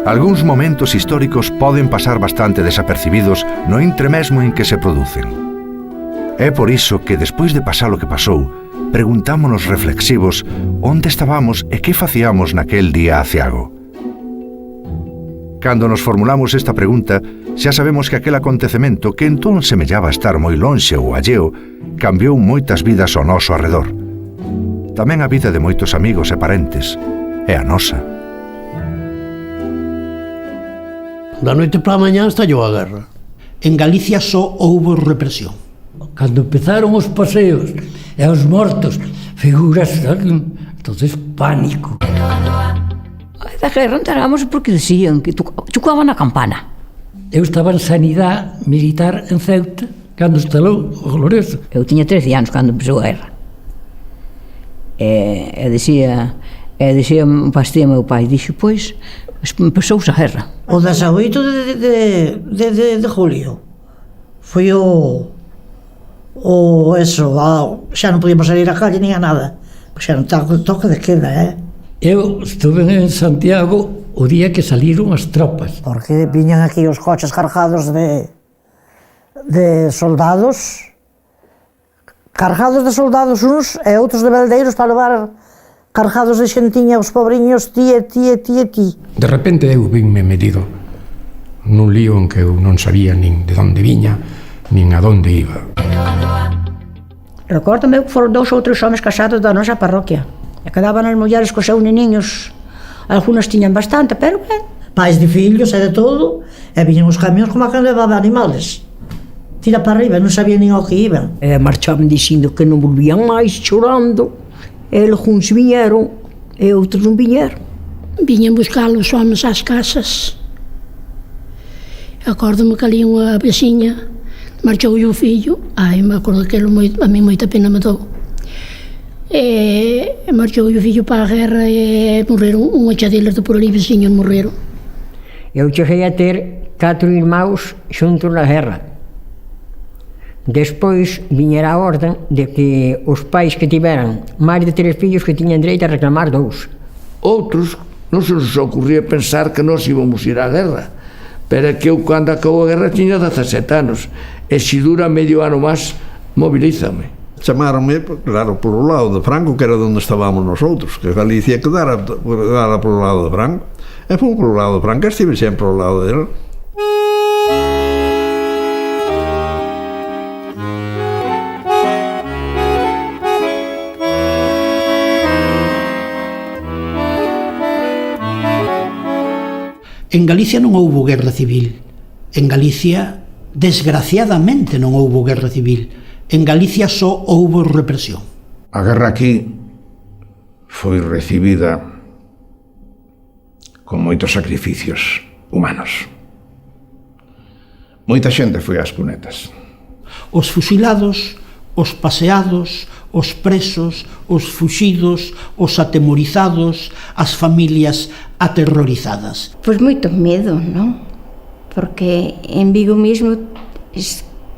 Algúns momentos históricos poden pasar bastante desapercibidos no entremesmo en que se producen. É por iso que, despois de pasar o que pasou, preguntámonos reflexivos onde estábamos e que facíamos naquel día aciago. Cando nos formulamos esta pregunta, xa sabemos que aquel acontecemento, que entón semellaba estar moi lonxe ou alleo, cambiou moitas vidas ao noso arredor. Tamén a vida de moitos amigos e parentes, e a nosa. Da noite para a mañá estallou a guerra. En Galicia só houbo represión. Cando empezaron os paseos e os mortos, figuras, entonces pánico. Da guerra enterábamos porque decían que tocaban a campana. Eu estaba en sanidade militar en Ceuta cando instalou o Glorioso. Eu tiña 13 anos cando empezou a guerra. E dicía meu pai, dixo, pois, empezouse a guerra. O 18 de julio foi xa non podíamos salir a calle nin a nada, pois xa non toque de queda, Eu estuve en Santiago o día que saliron as tropas. Porque viñan aquí os coches cargados de soldados, uns e outros de beldeiros para levar cargados de xentiña os pobriños, ti. De repente eu vinme metido nun lío en que eu non sabía nin de onde viña, nin a onde iba. Recórdame que foron 2 ou 3 homens casados da nosa parroquia, e quedaban as mulleres cos seus neniños, algunhas tiñan bastante, pero pais de fillos e de todo, e viñan os camións como a quen levaba animales. Tira para arriba, non sabían nin ao que iban. E marchaban dicindo que non volvían máis, chorando. Eles viñeron e outros non viñeron. Viñan buscar os homens ás casas. Acordo-me que ali unha veciña marchou o fillo. Me acordo que a mí moita pena me dou. Marchou o fillo para a guerra e morreron unha chadelas de por ali veciños morreron. Eu cheguei a ter 4 irmãos xuntos na guerra. Despois viñera a orden de que os pais que tiveran máis de 3 fillos que tiñan dereito a reclamar 2. Outros non se nos ocurría pensar que nós íbamos ir á guerra, pero que eu cando acabou a guerra tiña 17 anos e se dura medio ano máis mobilízame. Chamaronme, claro, por o lado de Franco, que era onde estábamos nosotros, que Galicia quedara por o lado de Franco, e fui por o lado de Franco, estive sempre ao lado dele. En Galicia non houbo guerra civil. En Galicia, desgraciadamente, non houbo guerra civil. En Galicia só houbo represión. A guerra aquí foi recibida con moitos sacrificios humanos. Moita xente foi ás cunetas. Os fusilados, os paseados, os presos, os fuxidos, os atemorizados, as familias aterrorizadas. Pois moito medo, non? Porque en Vigo mesmo,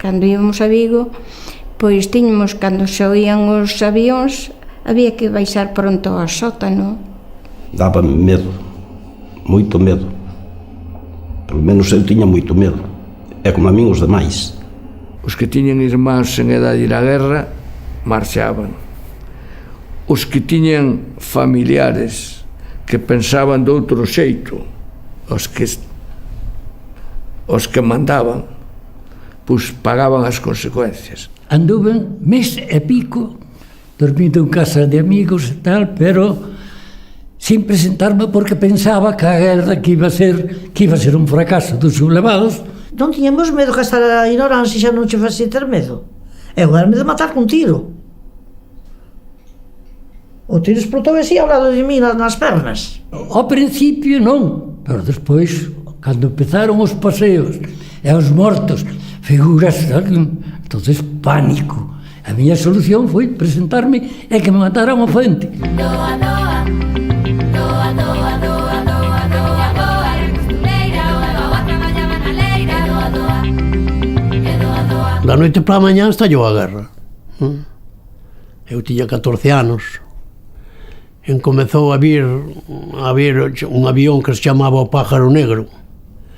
cando íbamos a Vigo, pois tiñamos, cando se oían os avións, había que baixar pronto ao sótano. Daba medo, moito medo. Pelo menos eu tiña moito medo. E como a min os demais. Os que tiñan irmáns en edade de ir á guerra, marchaban. Os que tiñan familiares que pensaban de outro xeito, os que mandaban, pois pagaban as consecuencias. Anduven mes e pico, dormindo en casa de amigos e tal, pero sin presentarme porque pensaba que a guerra que iba a ser un fracaso dos sublevados. Non tiñamos medo que hasta a ignorancia xa non che facía ter medo. Eu era medo de matar con tiro. O tiro explotou así ao lado de mí nas pernas. Ao principio non, pero despois, cando empezaron os paseos e os mortos, figuras, entonces pánico. A miña solución foi presentarme e que me mataran ao frente. Da noite para a mañá estallou a guerra. Eu tiña 14 anos. E comezou a vir un avión que se chamaba o Pájaro Negro,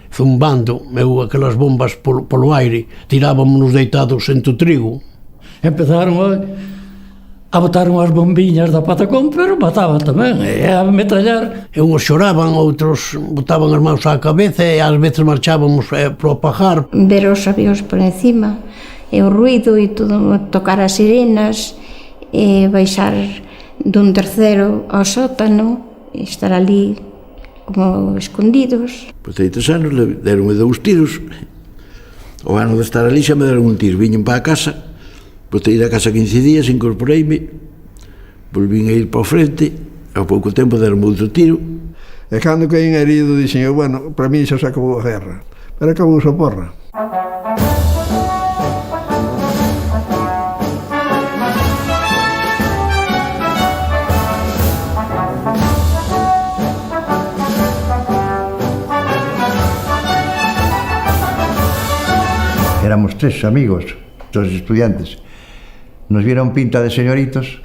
zumbando, aquelas bombas polo aire, tirábamos deitados entre o trigo. Empezaron a botar unhas bombiñas da Patacón, pero mataban tamén, e a metrallar. E uns xoraban, outros botaban as mãos á cabeza e ás veces marchábamos pro pajar. Ver os avións por encima, e o ruido e todo, tocar as sirenas, e baixar dun terceiro ao sótano, e estar ali como escondidos. Pois 3 anos deronme 2 tiros. O ano de estar ali xa me deron un tiro. Viñen para a casa, botei a casa 15 días, incorporeime, volvín a ir para o frente, ao pouco tempo deronme outro tiro. E cando caín herido, dixen eu, bueno, para mí xa se acabou a guerra. Pero acabou a porra. Éramos 3 amigos, 2 estudiantes. Nos vieron pinta de señoritos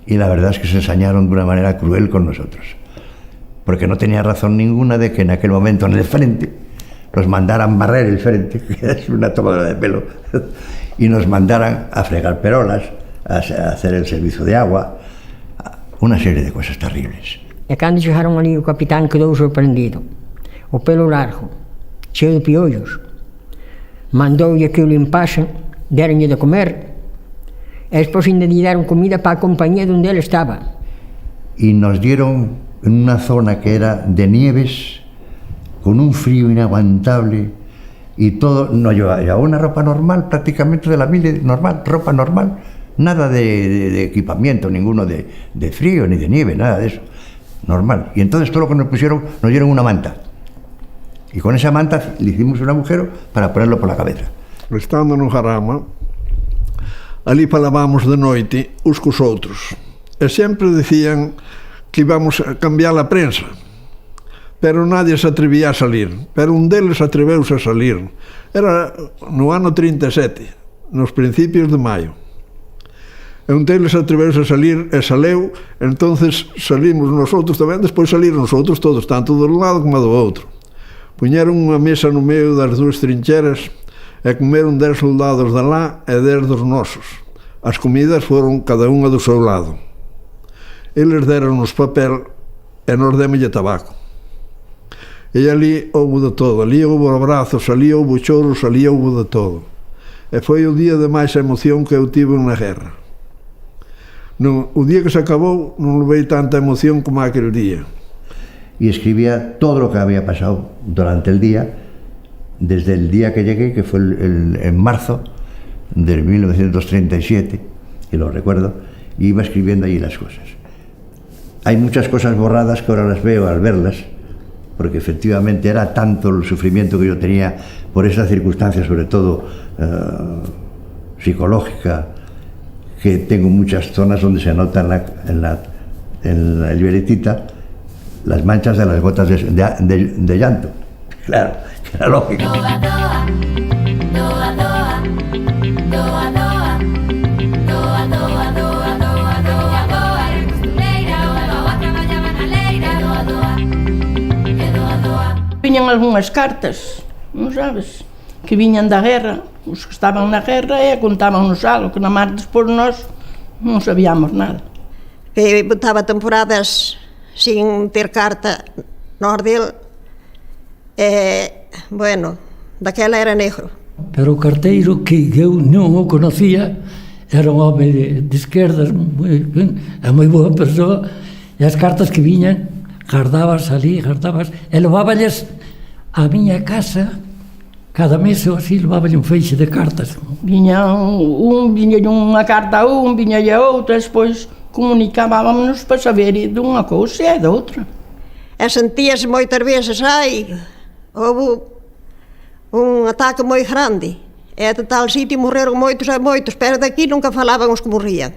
y la verdad es que se ensañaron de una manera cruel con nosotros. Porque no tenía razón ninguna de que en aquel momento en el frente nos mandaran barrer el frente, que es una tomadura de pelo, y nos mandaran a fregar perolas, a hacer el servicio de agua, una serie de cosas terribles. E cando chegaron ali, o capitán quedou sorprendido. O pelo largo, cheo de piollos. Mandoulle que o limpasen, deronlle de comer, e despois ainda lle deron comida para a compañía donde ele estaba. Y nos dieron en una zona que era de nieves, con un frío inaguantable, y todo, no llevaba una ropa normal, prácticamente de la mili normal, ropa normal, nada de equipamiento, ninguno de frío ni de nieve, nada de eso, normal. Y entonces todo lo que nos pusieron, nos dieron una manta. Y con esa manta le hicimos un agujero para ponerlo por la cabeza. Estando no Jarama, ali falábamos de noite uns cos outros. E sempre decían que íbamos a cambiar a prensa. Pero nadie se atrevía a salir. Pero un deles atreveuse a salir. Era no ano 37, nos principios de maio. E un deles atreveuse a salir e saleu, entonces salimos nosotros tamén, despois saliron os outros todos, tanto do lado como do outro. Puñeron unha mesa no medio das 2 trincheras e comeron 10 soldados de lá e 10 dos nosos. As comidas foron cada unha do seu lado. Eles deron-nos papel e nos démoslle tabaco. E ali houve de todo. Ali houve abrazos, ali houve choros, ali houve de todo. E foi o día de máis emoción que eu tive na guerra. O día que se acabou non levei tanta emoción como aquel día. Y escribía todo lo que había pasado durante el día, desde el día que llegué, que fue en marzo de 1937, y lo recuerdo, y iba escribiendo allí las cosas. Hay muchas cosas borradas que ahora las veo al verlas, porque efectivamente era tanto el sufrimiento que yo tenía por esa circunstancia, sobre todo psicológica, que tengo muchas zonas donde se nota en la libretita las manchas de las gotas de llanto. Claro, que era lógico. Viñan algunhas cartas, non sabes, que viñan da guerra, os que estaban na guerra e contábanos algo, que na mar despois nós non sabíamos nada. Que botaba temporadas sin ter carta no ardil, bueno, daquela era negro. Pero o carteiro, que eu non o conocía, era un home de esquerdas, a moi boa persoa, e as cartas que viñan, guardabas ali, e leváballes a miña casa, cada mes ou así, leváballe un feixe de cartas. Viña unha carta a viña a outra, despois comunicábamos para saber dunha cousa e da outra. E sentíase moitas veces, houve un ataque moi grande, E de tal sitio morreron moitos e moitos, pero daqui nunca falaban os que morrían.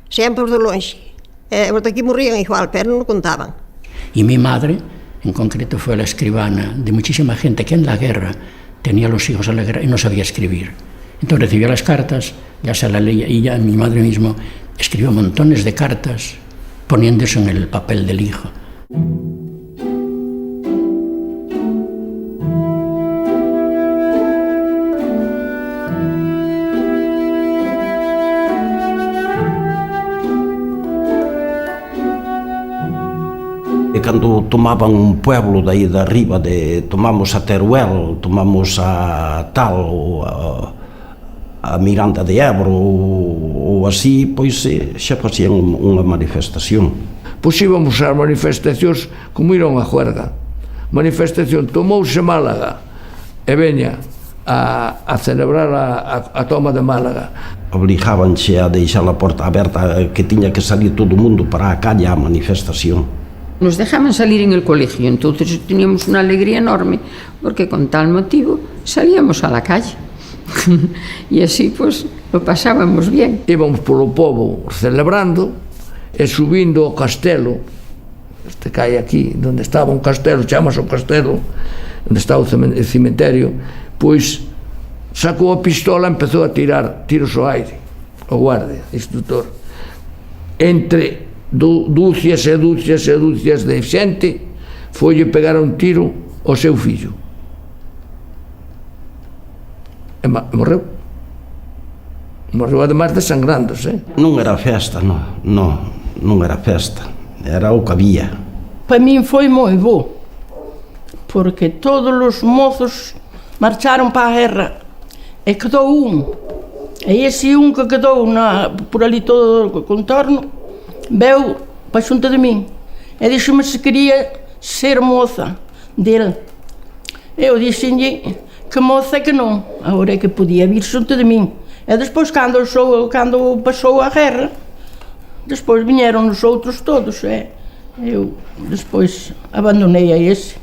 Sempre os de longe. Os daqui morrían igual, pero non contaban. Y mi madre, en concreto, fue la escribana de muchísima gente que en la guerra tenía los hijos en la guerra y no sabía escribir. Entonces recibía las cartas, ya se las leía, y ya mi madre mismo escribió montones de cartas poniéndose en el papel del hijo. E cando tomaban un pueblo daí de arriba, tomamos a Teruel, tomamos a tal, ou a Miranda de Ebro, ou así, pois xa facían unha manifestación. Pois íbamos ás manifestacións como iron a Juerga. Manifestación, tomouse Málaga e veña a celebrar a toma de Málaga. Obligábanse a deixar a porta aberta, que tiña que salir todo o mundo para a calle a manifestación. Nos dejaban salir en el colegio, entonces teníamos una alegría enorme, porque con tal motivo salíamos a la calle. Y así pues lo pasábamos bien. Íbamos polo pobo celebrando e subindo ao castelo, este que hai aquí, onde estaba un castelo, chamase o castelo, onde está o cemiterio, pois sacou a pistola e empezou a tirar tiros ao aire, o guardia, instructor. Entre dúcias e dúcias e dúcias de xente foille pegar un tiro ao seu fillo e morreu ademais desangrándose. Non era festa, non era festa, era o que había. Para min foi moi bo, porque todos os mozos marcharon para a guerra e quedou un, e ese un que quedou por ali todo o contorno veu para xunto de min e dixo-me se quería ser moza dele. Eu dixenlle que moza que non, agora é que podía vir xunto de min. E despois, cando pasou a guerra, despois viñeron os outros todos, e eu despois abandonei a ese.